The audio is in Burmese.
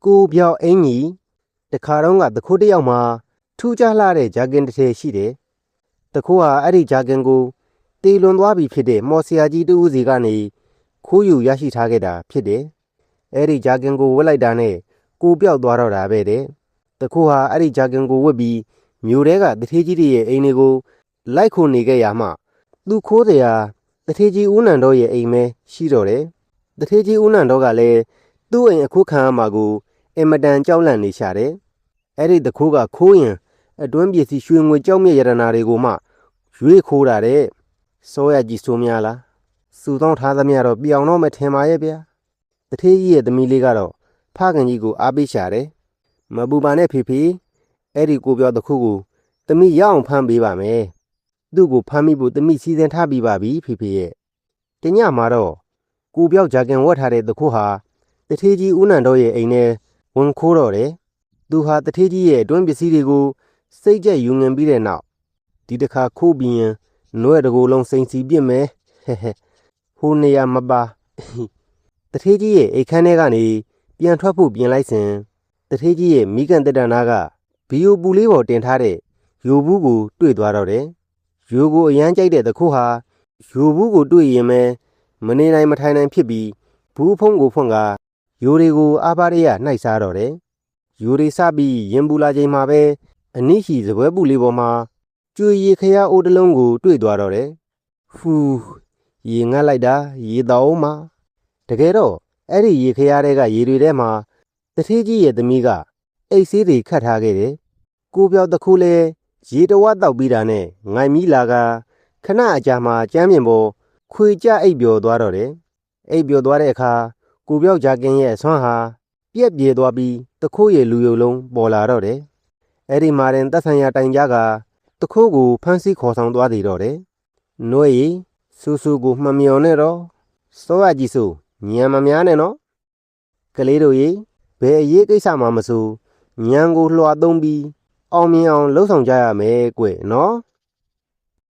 ကိုပြောင်းအင်ကြီးတခါတော့ကတခိုးတစ်ယောက်မှာထူးခြားလှတဲ့ဂျာကင်တစ်ထည်ရှိတယ်။တခိုးဟာအဲ့ဒီဂျာကင်ကိုတေလွန်သွားပြီဖြစ်တဲ့မော်ဆရာကြီးတူးစီကနေခိုးယူရရှိထားခဲ့တာဖြစ်တယ်။အဲ့ဒီဂျာကင်ကိုဝတ်လိုက်တာနဲ့ကိုပြောက်သွားတော့တာပဲတဲ့။တခိုးဟာအဲ့ဒီဂျာကင်ကိုဝတ်ပြီးမြို့ထဲကတထေးကြီးတွေရဲ့အိမ်တွေကိုလိုက်ခုန်နေခဲ့ရမှသူခိုးတရားတထေးကြီးဦးနန္တော်ရဲ့အိမ်ပဲရှိတော့တယ်။တထေးကြီးဦးနန္တော်ကလည်းသူ့အိမ်အခုခံရမှာကိုအင်မတန်ကြောက်လန့်နေရှာတယ်။အဲ့ဒီတခိုးကခိုးရင်အတွင်းပစ္စည်းရွှေငွေကြောက်မြတ်ရတနာတွေကိုမှရွေးခိုးတာတဲ့။စောရကြီးဆိုများလား။စူတောင်းထားသမျှတော့ပြောင်းတော့မထင်ပါရဲ့ဗျာ။တထေးကြီးရဲ့သမီးလေးကတော့ဖခင်ကြီးကိုအားပေးရှာတယ်။မပူပါနဲ့ဖေဖေအဲ့ဒီကိုပြောတခိုးကိုသမီးရအောင်ဖမ်းပေးပါမယ်။သူ့ကိုဖမ်းမိဖို့သမီးစီစဉ်ထားပြီးပါပြီဖေဖေရဲ့။တညမှာတော့ကိုပြောက်ဂျာကင်ဝတ်ထားတဲ့တခိုးဟာတထေးကြီးဦးနန္တော်ရဲ့အိမ်ထဲဝင်ခိုးတော့တယ်။သူဟာတထေးကြီးရဲ့အတွင်းပစ္စည်းတွေကိုစိတ်ကြက်ယူငင်ပြီးတဲ့နောက်ဒီတစ်ခါခိုးပြီးရင်နွဲ့တကူလုံးစိန်စီပြစ်မယ်ဟဲ့ဟိုနေရာမပါတထေးကြီးရဲ့အိတ်ခမ်းထဲကနေပြန်ထွက်ဖို့ပြင်လိုက်စဉ်တထေးကြီးရဲ့မိကန်တက်တနာကဘီယိုပူလေးပေါ်တင်ထားတဲ့ယိုဘူးကိုတွေ့သွားတော့တယ်။ယိုကိုအရန်ကြိုက်တဲ့တခိုးဟာယိုဘူးကိုတွေ့ရင်ပဲမနေနိုင်မထိုင်နိုင်ဖြစ်ပြီးဘူးဖုံးကိုဖွင့်ကယိုတွေကိုအာပါရရနှိုက်စားတော့တယ်။ယိုတွေစပြီးရင်ပူလာချိန်မှာပဲအနိရှိစပွဲပူလေးပေါ်မှာကျွေရီခရအိုးတလုံးကိုတွေ့သွားတော့တယ်။ဖူးရေငတ်လိုက်တာရေတော်မှတကယ်တော့အဲ့ဒီရေခရတဲ့ကရေတွေထဲမှာတထေးကြီးရဲ့သမီးကအိတ်ဆေးတွေခတ်ထားခဲ့တယ်။ကိုပြောက်တခုလဲရေတဝက်တောက်ပြီးတာနဲ့ငိုင်မီလာကခဏအကြာမှာကျမ်းပြင်ပေါ်ခွေကြအိပ်ပျော်သွားတော့တယ်။အိပ်ပျော်သွားတဲ့အခါကိုပြောက်ဂျာကင်ရဲ့အဆွမ်းဟာပြက်ပြေသွားပြီးတခိုးရဲ့လူယုံလုံးပေါ်လာတော့တယ်။အဲ့ဒီမှာတင်သက်ဆိုင်ရာတိုင်ကြားကတခိုးကိုဖမ်းဆီးခေါ်ဆောင်သွားသေးတော့တယ်။နွေရီစူစူကိုမှမျော်နဲ့တော့စောရကြီးဆိုညံမများနဲ့နော်ကလေးတို့ရေဘယ်အရေးကိစ္စမှမဆိုညံကိုလွှာသုံးပြီးအောင်မြင်အောင်လှုပ်ဆောင်ကြရမယ်ကွနော်။